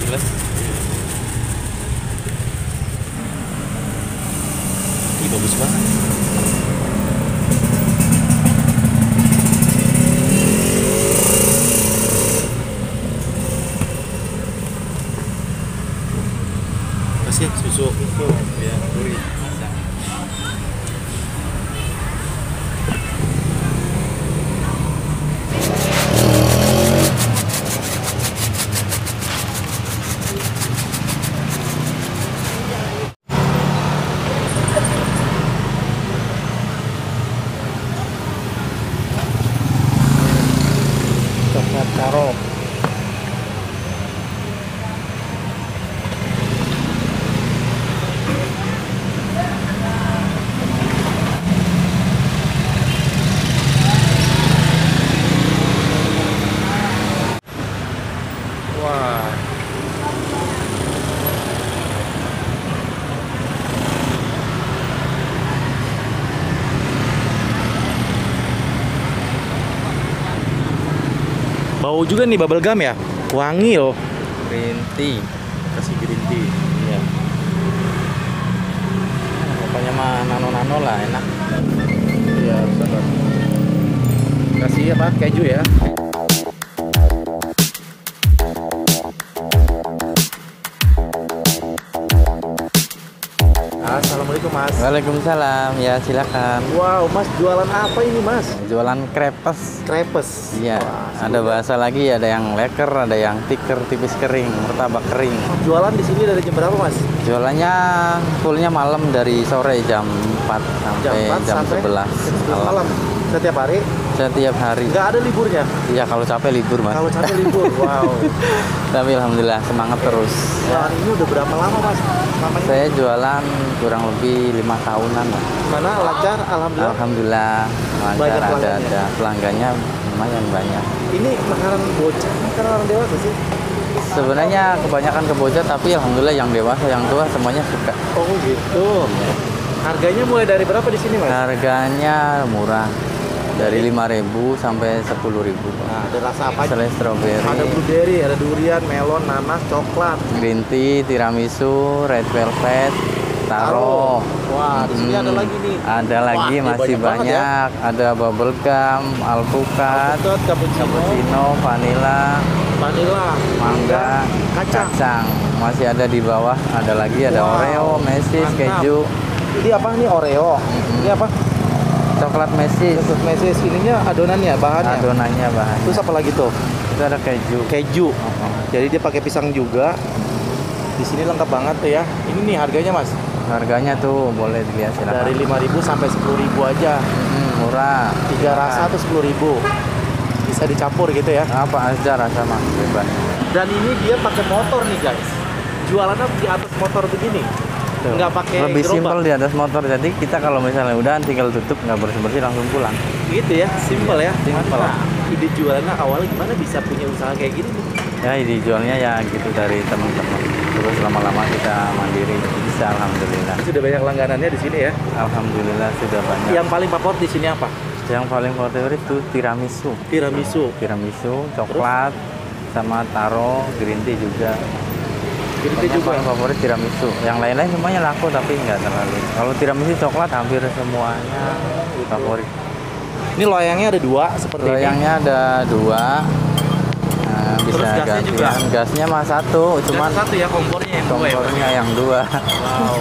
jelas. Ih, bagus banget. Kasih susu biar gurih. Coklat taro. Wah. Bau juga nih bubble gum ya. Wangi loh. Green tea. Kasih green tea. Iya. Pokoknya mah nano-nano lah, enak. Iya, sabar. Kasih apa? Keju ya. Assalamualaikum Mas. Waalaikumsalam. Ya, silakan. Wow, Mas jualan apa ini Mas? Jualan crepes. Crepes. Iya. Wah, Ada bahasa lagi, ada yang leker, ada yang tiker tipis kering, martabak kering. jualan di sini dari jam berapa Mas? Jualannya fullnya malam dari sore jam 4 Jam sampai 4 jam sampai 11 malam. Setiap hari? Setiap hari. Nggak ada liburnya? Iya, kalau capek libur, Mas. Kalau capek libur, wow. Tapi alhamdulillah semangat terus. Jualan ini udah berapa lama Mas? Namanya? Saya jualan kurang lebih 5 tahunan lah. Mana lancar? Alhamdulillah. Alhamdulillah Banyak lancar, pelanggannya. ada pelanggannya lumayan banyak. Ini makanan bocah, makanan orang dewasa sih? Sebenarnya kebanyakan ke bocah, tapi alhamdulillah yang dewasa, yang tua semuanya suka. Oh gitu. Harganya mulai dari berapa di sini Mas? Harganya murah. Dari 5.000 sampai 10.000. Nah, ada rasa apa aja? Selain strawberry, Ada blueberry, ada durian, melon, nanas, coklat, green tea, tiramisu, red velvet, taro. Wah, di sini ada lagi nih. Ada lagi, Wah, ini masih banget ya. banyak. Ada bubble gum, alpukat, Alpukat, cappuccino, vanilla, vanilla, mangga, kacang. Masih ada di bawah. Ada lagi, ada Wow, Oreo, mesis, mantap. keju, Ini apa nih Oreo? Ini apa? coklat mesis. Coklat mesis. Ininya adonannya, bahannya. Adonannya bahan. Terus apa lagi tuh? Itu ada keju. Keju. Jadi dia pakai pisang juga. Di sini lengkap banget tuh ya. Ini nih harganya Mas. Harganya tuh boleh dilihat silakan. Dari 5.000 sampai 10.000 aja. Murah. 3 rasa tuh 10.000. Bisa dicampur gitu ya. Apa aja rasa mah bebas. Dan ini dia pakai motor nih guys. Jualannya di atas motor begini. Tuh. Nggak pakai Lebih gerobak. simpel di atas motor. Jadi kita kalau misalnya udah tinggal tutup, nggak bersih-bersih langsung pulang. Gitu ya, simple ya. Simple. Nah, ide jualannya awalnya gimana bisa punya usaha kayak gini nih? Ya dijualnya ya gitu dari teman-teman. Terus lama-lama kita mandiri. Bisa alhamdulillah. Sudah banyak langganannya di sini ya. Alhamdulillah sudah banyak. Yang paling favorit di sini apa? Yang paling favorit itu tiramisu. Tiramisu. Tiramisu, coklat, sama taro, green tea juga. Green tea Pokoknya juga. paling favorit tiramisu. Yang lain-lain semuanya laku tapi nggak terlalu. Kalau tiramisu coklat hampir semuanya favorit. Ini loyangnya ada 2 seperti Loyangnya ada 2. Nah, bisa Terus gasnya gantian. juga? Gasnya mah 1, ini. cuman Dan satu ya kompornya yang 2 ya. kompornya yang 2. Wow.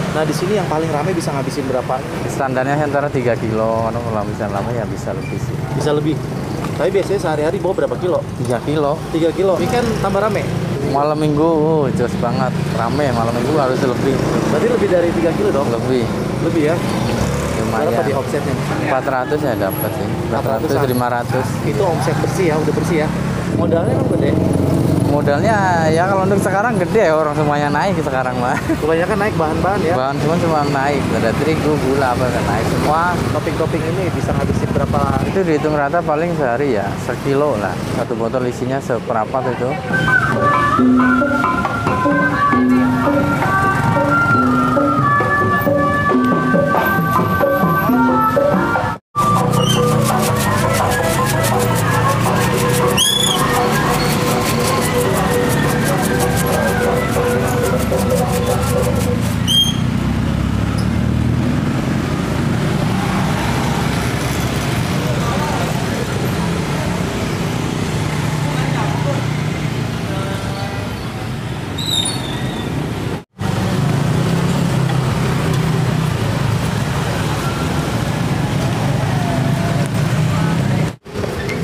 Nah di sini yang paling rame bisa ngabisin berapa? Standarnya antara 3 kilo, kalau misalnya lama ya bisa lebih sih. Bisa lebih. Tapi biasanya sehari-hari bawa berapa kilo? 3 kilo. 3 kilo. Ini kan tambah rame. Malam minggu, jos banget. Rame, malam minggu harus lebih. Berarti lebih dari 3 kilo dong? Lebih. Lebih ya. Berapa di lumayan. omsetnya? 400 ya dapat sih. 400 400-an. 500. Itu omset bersih ya, udah bersih ya. Modalnya emang gede. Modalnya ya kalau untuk sekarang gede, orang semuanya naik sekarang mah. Kebanyakan naik bahan-bahan ya. Bahan semua naik, ada terigu, gula apa kan naik semua. Topping-topping ini bisa ngabisin berapa? Itu dihitung rata paling sehari ya sekilo lah. Satu botol isinya seperempat itu.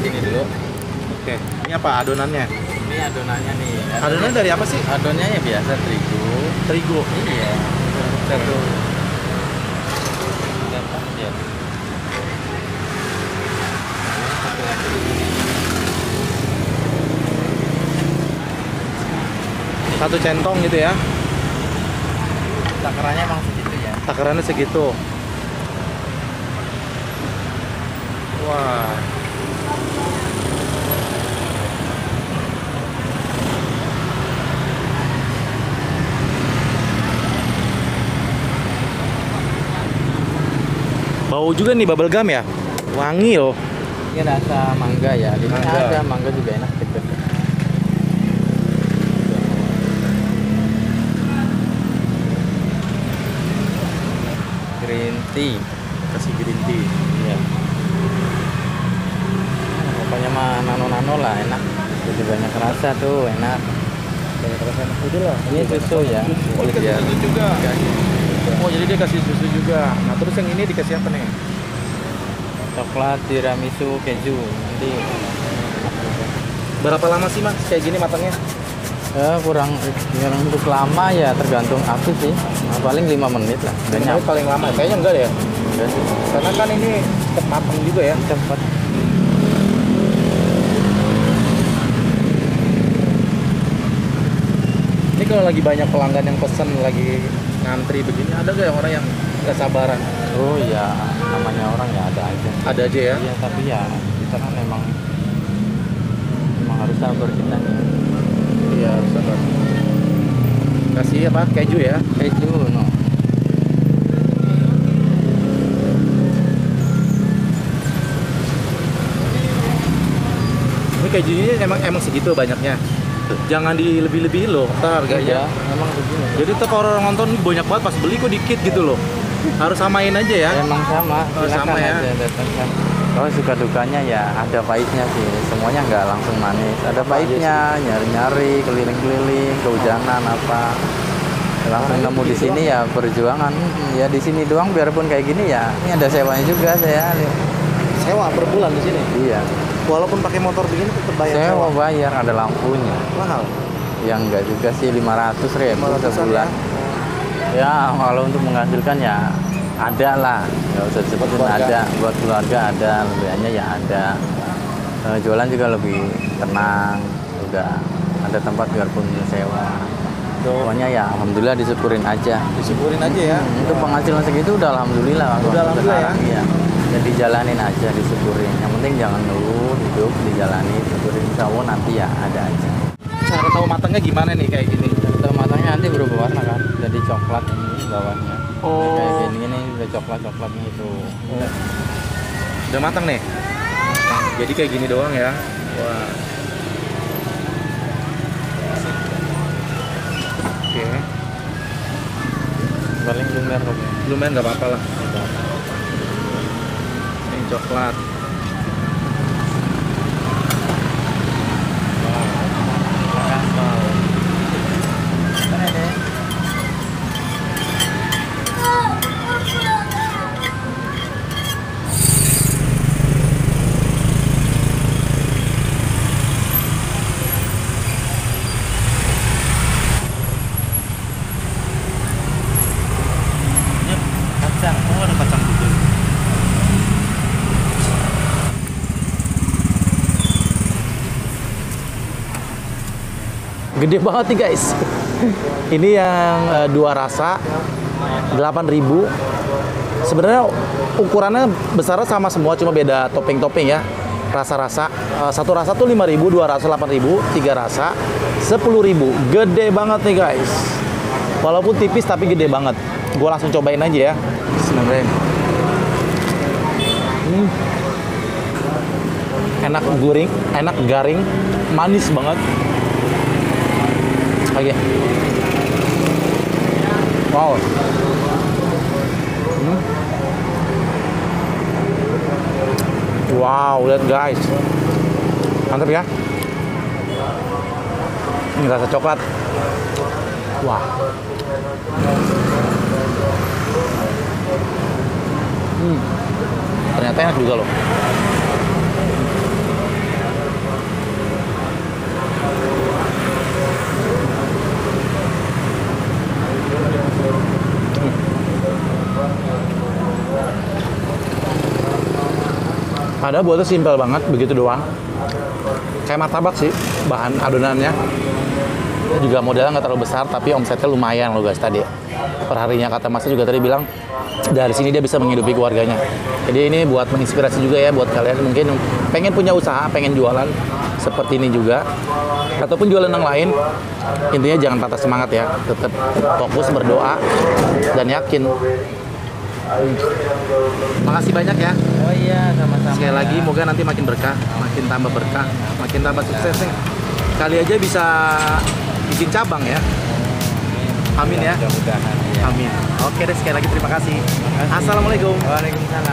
Sini dulu. Oke, ini apa adonannya? Ini adonannya nih. Adonannya dari apa sih? Adonannya ya biasa terigu. Terigu. Iya. Satu. Ya. Satu centong gitu ya. Takarannya emang segitu ya. Takarannya segitu. Wah. Bau juga nih bubble gum ya. Wangi loh. Ini rasa mangga ya. Di sini Mangga. ada mangga juga enak gitu. Green tea. Kasih green tea. Iya. Pokoknya mah nano-nano lah enak. Jadi banyak rasa tuh enak. Banyak rasanya udah lah. Ini susu ya. Oh, dikasih Biar- susu juga. Oh, jadi dia kasih susu juga. Nah, terus yang ini dikasih apa nih? Coklat tiramisu keju. Nanti Berapa lama sih, Mas? Kayak gini matangnya? ya kurang yang untuk lama ya tergantung api sih. Nah, paling 5 menit lah. Udah Ini nyampe. paling lama. Kayaknya enggak ya. Udah sih. Karena kan ini cepet matang juga ya. Cepet. Ini kalau lagi banyak pelanggan yang pesen lagi ngantri begini, ada gak yang orang yang gak sabaran? Oh ya, namanya orang ya ada aja. Ada aja ya. Iya, tapi ya kita kan memang harus sabar kita nih. Iya, sabar. Kasih apa? Keju ya. Keju no. Ini kejunya emang segitu banyaknya. Jangan dilebih-lebihin loh, ntar harganya. Iya, memang begini. Jadi tuh kalau orang nonton "Ih, banyak banget pas beli kok dikit gitu loh. Harus samain aja ya. Emang sama, Oh, silakan sama ya. aja datang kan. Kalau suka dukanya ya ada pahitnya sih. Semuanya nggak langsung manis. Ada pahitnya, nyari-nyari, keliling-keliling, kehujanan apa. Langsung Orangnya nemu di gitu sini ya perjuangan. Ya di sini doang biarpun kayak gini ya. Ini ada sewanya juga saya. Sewa per bulan di sini. Iya. Walaupun pakai motor begini tetap bayar Sewa bayar ada lampunya. Mahal. Yang enggak juga sih 500.000 500-an sebulan. Ya kalau untuk menghasilkan ya ada lah, nggak usah disebutin keluarga. ada buat keluarga ada, lebihannya ya ada. Jualan juga lebih tenang, udah ada tempat biarpun sewa. Pokoknya ya alhamdulillah disyukurin aja. Disyukurin aja ya. Untuk penghasilan segitu udah alhamdulillah. Udah alhamdulillah sekarang, ya. Dan dijalanin aja, disyukurin. Yang penting jangan ngeluh, hidup dijalani, syukurin. Insya Allah nanti ya ada aja. Cara tahu matangnya gimana nih kayak gini? Untuk matangnya nanti berubah warna kan, jadi coklat ini bawahnya. Oh. Kayak gini nih udah coklat-coklatnya itu. Udah matang nih. Jadi kayak gini doang ya. Wah. Oke. Paling lumer kok. Lumayan nggak apa-apa lah. Ini coklat. Kacang. Oh, ada kacang juga. Gede banget nih guys. Ini yang dua rasa 8.000. Sebenarnya ukurannya besarnya sama semua, cuma beda topping-topping ya. Rasa-rasa. Satu rasa tuh 5.000, dua rasa 8.000, tiga rasa 10.000. Gede banget nih guys. Walaupun tipis tapi gede banget. Gue langsung cobain aja ya. Bismillahirrahmanirrahim. Enak gurih, enak garing, manis banget. Oke. Wow. Wow, lihat guys. Mantap ya. Ini rasa coklat. Wah. Ternyata enak juga loh. Ada buatnya simpel banget, begitu doang. Kayak martabak sih, bahan adonannya. Juga modelnya nggak terlalu besar, tapi omsetnya lumayan loh guys tadi. Perharinya kata Masnya juga tadi bilang, dari sini dia bisa menghidupi keluarganya. Jadi ini buat menginspirasi juga ya, buat kalian mungkin pengen punya usaha, pengen jualan seperti ini juga. Ataupun jualan yang lain, intinya jangan patah semangat ya. Tetap fokus, berdoa, dan yakin. Makasih banyak ya. Oh iya, sama-sama. Sekali lagi, moga nanti makin berkah, makin tambah berkah, makin tambah sukses nih. Kali aja bisa bikin cabang ya. Amin ya. Mudah-mudahan. Amin. Oke deh, sekali lagi terima kasih. Assalamualaikum. Waalaikumsalam.